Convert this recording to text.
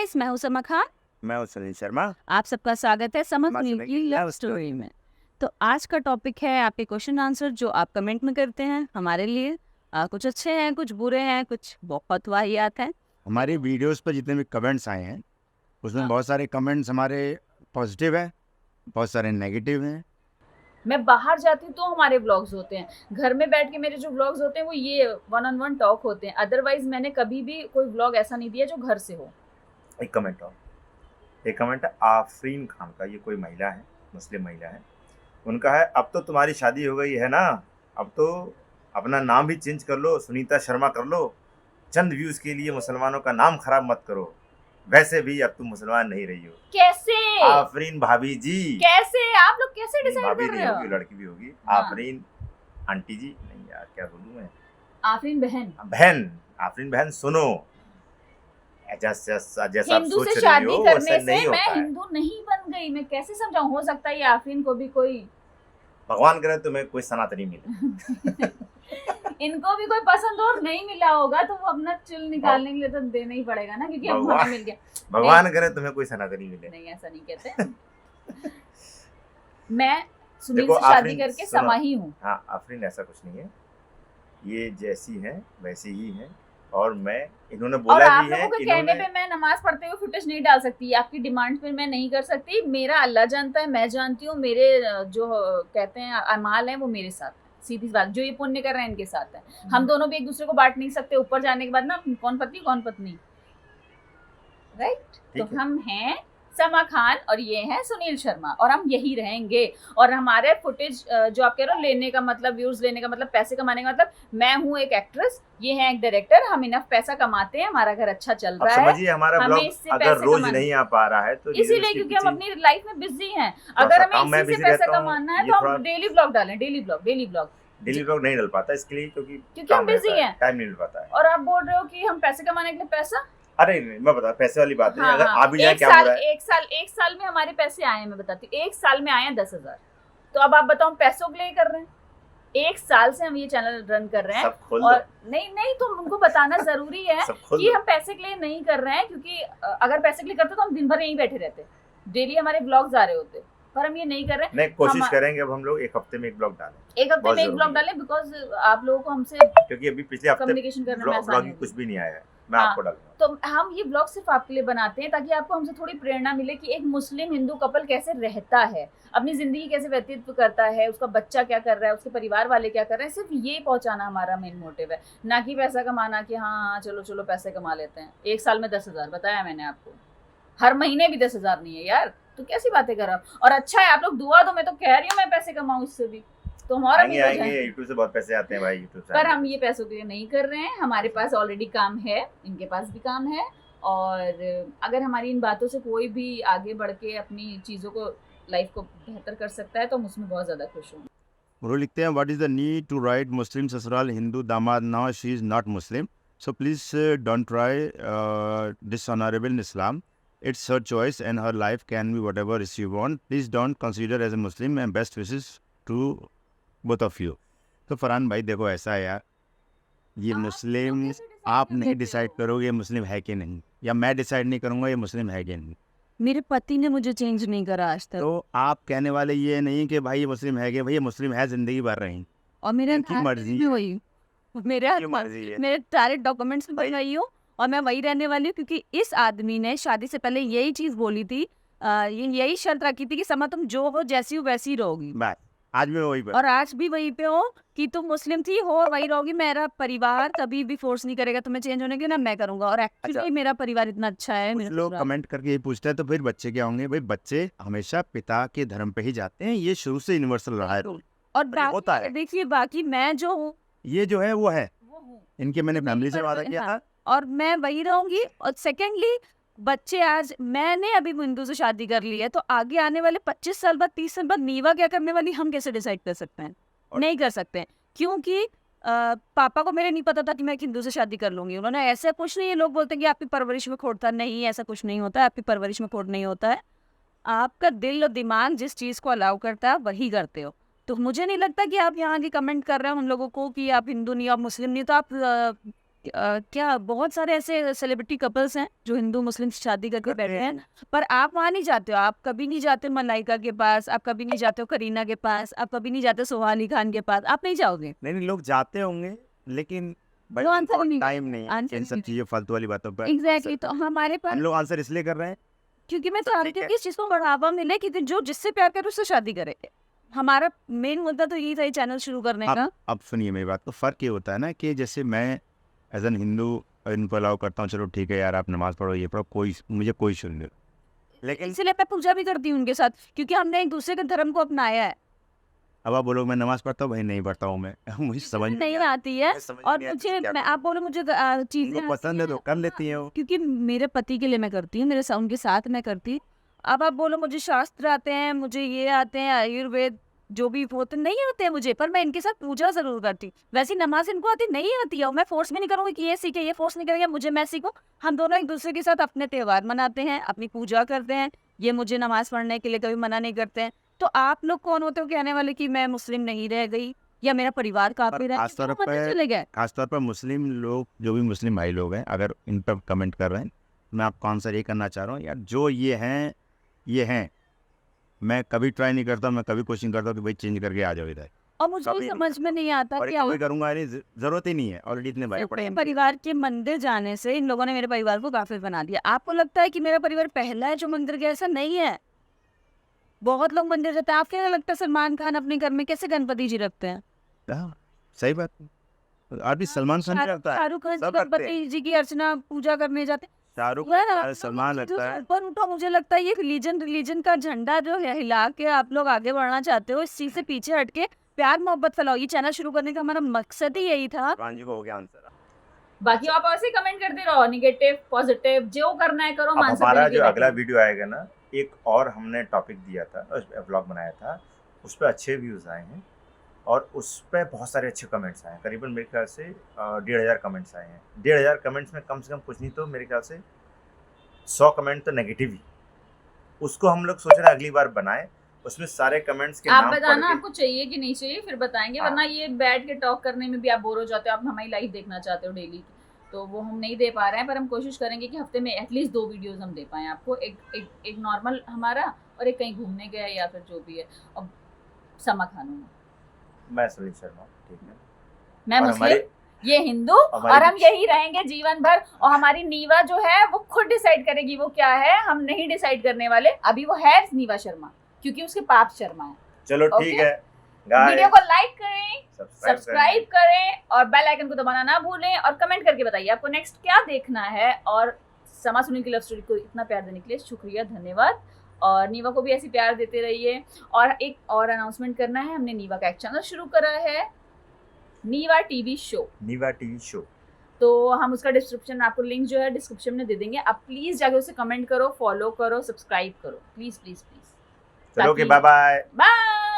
Guys, मैं हूं समा खान। मैं हूं सुनील शर्मा। आप सबका स्वागत है समा समा सुनील सुनील की की लव लव स्टोरी में। तो आज का टॉपिक है आपके क्वेश्चन आंसर जो आप कमेंट में करते हैं हमारे लिए। कुछ अच्छे हैं, कुछ बुरे हैं, कुछ बहुत वाहियात हैं। हमारी वीडियोस पर जितने भी कमेंट्स आए हैं उसमें हाँ। बहुत सारे कमेंट्स हमारे पॉजिटिव हैं, बहुत सारे नेगेटिव हैं। मैं बाहर जाती हूँ तो हमारे व्लॉग्स होते हैं, घर में बैठ के मेरे जो व्लॉग्स होते हैं वो ये वन ऑन वन टॉक होते हैं। अदरवाइज मैंने कभी भी कोई व्लॉग ऐसा नहीं दिया जो घर से हो। एक कमेंट है आफरीन खान का। ये कोई महिला है, मुस्लिम महिला है। उनका है, अब तो तुम्हारी शादी हो गई है ना, अब तो अपना नाम भी चेंज कर लो, सुनीता शर्मा कर लो। चंद व्यूज के लिए मुसलमानों का नाम खराब मत करो, वैसे भी अब तुम मुसलमान नहीं रही हो। कैसे आफरीन भाभी जी, कैसे आप लोग कैसे नहीं, डिसाइड भाभी कर नहीं रहे होगी, हो? लड़की भी होगी। हाँ। आफरीन आंटी जी, नहीं यार क्या बोलूं मैं, आफरीन बहन बहन। आफरीन बहन सुनो, जैसा आप हिंदू सोच से रही शादी हो करने वैसे से नहीं मैं होता है। हिंदू नहीं बन गई। मैं कैसे समझाऊं? हो सकता है ये आफरीन को भी कोई भगवान करे तुम्हें कोई सनातनी मिले। इनको भी कोई पसंद और नहीं मिला होगा तो वो अपना चिल निकालने के लिए तो देना ही पड़ेगा ना, क्योंकि अब हमें मिल गया। भगवान करे तुम्हें कोई सनातनी मिले। नहीं, ऐसा नहीं कहते। मैं सुनील देखो से शादी आफरीन, करके सुनो। समा ही हूँ। हाँ आफरीन, ऐसा कुछ नहीं है, ये जैसी है वैसी ही है। और मैं, इन्होंने और बोला आप भी लोगों है, के कहने इन्होंने पे मैं नमाज पढ़ते हुए फुटेज नहीं डाल सकती, आपकी डिमांड पे मैं नहीं कर सकती। मेरा अल्लाह जानता है, मैं जानती हूँ, मेरे जो कहते हैं अमाल है वो मेरे साथ है। सीधी सी बात, जो ये पुण्य कर रहे हैं इनके साथ है। हम दोनों भी एक दूसरे को बांट नहीं सकते। ऊपर जाने के बाद ना कौन पति कौन पत्नी, राइट? तो ठीक है। हम हैं समा खान और ये हैं सुनील शर्मा, और हम यही रहेंगे। और हमारे फुटेज जो आप कह रहे हो लेने का मतलब, व्यूज लेने का मतलब, पैसे कमाने का मतलब, मैं हूँ एक एक्ट्रेस, ये है एक डायरेक्टर। हम इनफ पैसा कमाते हैं, हमारा घर अच्छा चल अब रहा है। समझिए, हमारा हमें ब्लॉग इससे अगर पैसे रोज कमाने, नहीं आ पा रहा है तो इसीलिए इसके क्योंकि हम पीछे अपनी लाइफ में बिजी हैं। थोड़ा अगर सा हमें काम, मैं इसी से बिजी पैसा रहता हूँ। कमाना है ये तो थोड़ा हम डेली ब्लॉग डालें, डेली ब्लॉग। डेली ब्लॉग नहीं डल पाता इसके लिए, क्योंकि क्योंकि हम काम बिजी रहता है, हैं। टाइम नहीं मिल पाता है। और आप बोल रहे हो कि हम पैसे कमाने के लिए पैसा, अरे नहीं, मैं बता, पैसे वाली बात नहीं, अगर हाँ, आ भी जाए क्या हो रहा है। एक साल में हमारे पैसे आए हैं, मैं बताती हूँ। एक साल में आए हैं 10,000। तो अब आप बताओ, पैसों के लिए कर रहे हैं? एक साल से हम ये चैनल रन कर रहे हैं। सब खोल और दो, नहीं तो उनको बताना जरूरी है सब खोल कि दो। हम पैसे के लिए नहीं कर रहे हैं, क्योंकि अगर पैसे के लिए करते तो हम दिन भर यहीं बैठे रहते, डेली हमारे ब्लॉग्स आ रहे होते। पर हम ये नहीं कर रहे। नहीं, कोशिश करेंगे अब हम लोग एक हफ्ते में एक ब्लॉग डालें, एक हफ्ते बहुत में एक जरूरी ब्लॉग है। डालें, बिकॉज आप लोगों को हमसे क्योंकि अभी पिछले हफ्ते कम्युनिकेशन करने में आसानी ब्लॉग होगी। कुछ भी नहीं आया है, मैं हाँ, आपको डालूंगा। तो हम ये ब्लॉग सिर्फ आपके लिए बनाते हैं ताकि आपको हमसे थोड़ी प्रेरणा मिले कि एक मुस्लिम हिंदू कपल कैसे रहता है, अपनी जिंदगी कैसे व्यतीत करता है, उसका बच्चा क्या कर रहा है, उसके परिवार वाले क्या कर रहे हैं। सिर्फ ये पहुंचाना हमारा मेन मोटिव है, ना कि पैसा कमाना कि हाँ चलो पैसे कमा लेते हैं। एक साल में 10,000 बताया मैंने आपको, हर महीने भी 10,000 नहीं है यार, तो कैसी बातें कर रहा हूँ। और अच्छा है आप लोग दुआ दो, मैं तो कह रही हूँ मैं पैसे कमाऊँ इससे भी, तो हमारा भी हो आएंगे, जाए। यूट्यूब से बहुत पैसे आते हैं भाई, यूट्यूब से पर हम आएंगे। ये पैसों के लिए नहीं कर रहे हैं, हमारे पास ऑलरेडी काम है, इनके पास भी काम है। और अगर हमारी इन बातों से कोई भी आगे बढ़ के अपनी चीज़ों को, लाइफ को बेहतर कर सकता है तो हम उसमें बहुत ज़्यादा खुश होंगे। वो लिखते हैं, what is the need to write Muslim ससुराल हिंदू दामाद, now she is not Muslim, so please don't try dishonourable in Islam. It's her choice and her life can be whatever she want. Please don't consider as a Muslim and best wishes to both of you. तो फरहान भाई देखो, ऐसा है यार, ये मुस्लिम आप नहीं decide करोगे ये मुस्लिम है कि नहीं, या मैं डिसाइड नहीं करूंगा ये मुस्लिम है कि नहीं। मेरे पति ने मुझे चेंज नहीं करा आज तक। तो आप कहने वाले ये नहीं कि भाई ये मुस्लिम है कि भाई ये मुस्लिम है जिंदगी भर रही। और मेरे इनकी हाथ में मर्जी भी है। वही, मेरे हाथ इनकी में मर्जी है। मेरे सारे डॉक्यूमेंट्स में वही हूँ और मैं वही रहने वाली हूँ, क्योंकि इस आदमी ने शादी से पहले यही चीज बोली थी, यही शर्त रखी थी कि समा तुम जो हो जैसी हो वैसी रहोगी, बस आज भी वही पर। और आज भी वही पे हो कि तुम मुस्लिम थी हो वही रहोगी। मेरा परिवार कभी भी फोर्स नहीं करेगा तुम्हें चेंज होने के, ना मैं करूंगा। और एक्चुअली अच्छा, मेरा परिवार इतना अच्छा है, कुछ मेरा लोग ससुराल। कमेंट करके ये पूछते हैं तो फिर बच्चे क्या होंगे? भाई बच्चे हमेशा पिता के धर्म पे ही जाते हैं, ये शुरू से यूनिवर्सल रहा है रूल, और ये होता बाकी है। देखिए, बाकी मैं जो हूँ ये जो है वो है, वो हूँ, इनके मैंने मेरी फैमिली से वादा किया हाँ, था। और मैं वही रहूंगी। और सेकेंडली, बच्चे आज मैंने अभी हिंदू से शादी कर ली है, तो आगे आने वाले 25 साल बाद 30 साल बाद नीवा क्या करने वाली हम कैसे डिसाइड कर सकते हैं? और- नहीं कर सकते हैं, क्योंकि पापा को मेरे नहीं पता था कि मैं एक हिंदू से शादी कर लूंगी। उन्होंने ऐसा कुछ नहीं है, लोग बोलते हैं कि आपकी परवरिश में खोट था, नहीं ऐसा कुछ नहीं होता है, आपकी परवरिश में खोट नहीं होता है। आपका दिल और दिमाग जिस चीज को अलाउ करता है वही करते हो। तो मुझे नहीं लगता कि आप यहाँ की कमेंट कर रहे हो हम लोगों को कि आप हिंदू नहीं हो, आप मुस्लिम नहीं हो, तो आप क्या बहुत सारे ऐसे सेलिब्रिटी कपल्स हैं जो हिंदू मुस्लिम से शादी करके करते बैठे हैं। हैं, पर आप वहाँ नहीं जाते हो। आप कभी नहीं जाते मलाइका के पास, आप कभी नहीं जाते हो करीना के पास, आप कभी नहीं जाते सोहा अली खान के पास, आप नहीं जाओगे। नहीं नहीं, लोग जाते होंगे, लेकिन भाई वो आंसर उनको ही नहीं टाइम नहीं है आंसर इन ही सब नहीं चीज़ें फालतू वाली बातों पर एग्जैक्टली। आंसर तो करने। हमारे पास, हम लोग आंसर इसलिए कर रहे हैं। क्योंकि मैं सब चाहती ठीक हूँ है। कि इस चीज़ को बढ़ावा मिले कि जो जिससे प्यार करे उससे शादी करे। हमारा मेन मुद्दा तो यही था ये चैनल शुरू करने का। अब सुनिए मेरी बात, तो फ़र्क ये होता है ना कि जैसे मैं एज एन हिंदू इनको अलाउ करता हूँ, चलो ठीक है यार आप नमाज़ पढ़ो ये पढ़ो, मुझे कोई इशू नहीं। लेकिन इसीलिए मैं पूजा भी करती हूँ उनके साथ, क्योंकि हमने एक दूसरे के धर्म को अपनाया है। अब आप बोलो मैं नमाज़ पढ़ता हूँ, भाई नहीं पढ़ता हूँ मैं मुझे समझ में नहीं आता। आती है। मुझे समझ में और नहीं आता मुझे कि क्या मैं, करूँ। आप बोलो मुझे चीजें उनको पसंद है तो कर लेती हैं वो। क्योंकि मेरे पति के लिए मैं करती हूँ, उनके साथ मैं करती। अब आप बोलो मुझे शास्त्र आते हैं, मुझे ये आते हैं, आयुर्वेद जो भी होते नहीं आते हैं मुझे, पर मैं इनके साथ पूजा जरूर करती। वैसी नमाज इनको आती नहीं आती है, और मैं फोर्स भी नहीं करूँगी कि ये सीखे, ये फोर्स नहीं करेंगे मुझे मैं सीखूं। हम दोनों एक दूसरे के साथ अपने त्योहार मनाते हैं, अपनी पूजा करते हैं। ये मुझे नमाज पढ़ने के लिए कभी मना नहीं करते हैं। तो आप लोग कौन होते हो कहने वाले कि मैं मुस्लिम नहीं रह गई या मेरा परिवार काफी रह खास तौर गया, पे चले गए। खासतौर पर मुस्लिम लोग, जो भी मुस्लिम भाई लोग हैं, अगर इन पर कमेंट कर रहे हैं, मैं आपको आंसर ये करना चाह रहा हूँ यार, जो ये हैं। मैं कभी ट्राई नहीं करता, मैं कभी कोशिश नहीं करता कि भाई चेंज करके आ जाओ इधर, और मुझे कभी नहीं समझ में नहीं आता और कि कभी करूंगा नहीं, जरूरत ही नहीं है, ऑलरेडी इतने भाई पड़े हैं। परिवार के मंदिर जाने से इन लोगों ने मेरे परिवार को काफिर बना दिया। आपको लगता है कि मेरा परिवार पहला है जो मंदिर गया? ऐसा नहीं है, बहुत लोग मंदिर जाते हैं। आपको क्या लगता है सलमान खान अपने घर में कैसे गणपति जी रखते हैं? हाँ, सही बात है। और भी सलमान खान भी रखता है, शाहरुख खान जी सब रखते हैं। गणपति जी की अर्चना पूजा करने जाते हैं। शाहरुख यार, रखता आप है, लोग सलमान जो रखता है। ऊपर उठो, मुझे लगता है ये रिलीजन का झंडा जो है हिला के आप लोग आगे बढ़ना चाहते हो। इस चीज से पीछे हटके प्यार मोहब्बत फैलाओ। ये चैनल शुरू करने का हमारा मकसद ही यही था। कान जी को हो गया आंसर। बाकी आप ऐसे कमेंट करते रहो, निगेटिव पॉजिटिव जो करना है करो। अब आंसर हमारा देने के जो लिए अगला बैठे हैं। वीडियो आएगा ना, एक और हमने टॉपिक दिया था, व्लॉग बनाया था, उस पर अच्छे व्यूज़ आए हैं और उस पर बहुत सारे अच्छे कमेंट्स आए हैं। करीबन मेरे ख्याल से 1500 कमेंट्स आए हैं। 1500 कमेंट्स में कम से कम कुछ नहीं तो मेरे ख्याल से 100 कमेंट तो नेगेटिव ही। उसको हम लोग सोच रहे हैं अगली बार बनाएं, उसमें सारे कमेंट्स के आप नाम पढ़ बताना के। आपको चाहिए कि नहीं चाहिए, फिर बताएंगे। हाँ। वरना ये बैठ के टॉक करने में भी आप बोर हो जाते हो। आप हमारी लाइव देखना चाहते हो डेली, तो वो हम नहीं दे पा रहे हैं। पर हम कोशिश करेंगे कि हफ्ते में एटलीस्ट 2 वीडियोस हम दे पाएं आपको। एक नॉर्मल हमारा, और एक कहीं घूमने गया या फिर जो भी है। अब समा खानू में मैं सलीम शर्मा, ठीक है। मैं और मुस्लिम, हमारे ये हिंदू, हमारी और हम यही रहेंगे जीवन भर। और हमारी नीवा जो है वो खुद डिसाइड करेगी वो क्या है, हम नहीं डिसाइड करने वाले। अभी वो है नीवा शर्मा क्योंकि उसके पाप शर्मा है। चलो ओके? ठीक है वीडियो गाइस, को लाइक करें, सब्सक्राइब सब्सक्राइब करें और बेल आइकन को दबाना ना भूलें। और कमेंट करके बताइए आपको नेक्स्ट क्या देखना है। और समा सुनील की लव स्टोरी को इतना प्यार देने के लिए शुक्रिया, धन्यवाद। और नीवा को भी ऐसी प्यार देते रहिए। और एक और अनाउंसमेंट करना है, हमने नीवा का एक चैनल शुरू करा है, Neeva TV show. Neeva TV show. तो हम उसका डिस्क्रिप्शन, आपको लिंक जो है डिस्क्रिप्शन में दे देंगे। आप प्लीज जाके उसे कमेंट करो, फॉलो करो, सब्सक्राइब करो, प्लीज प्लीज प्लीज। चलो ओके, बाय बाय। बाय।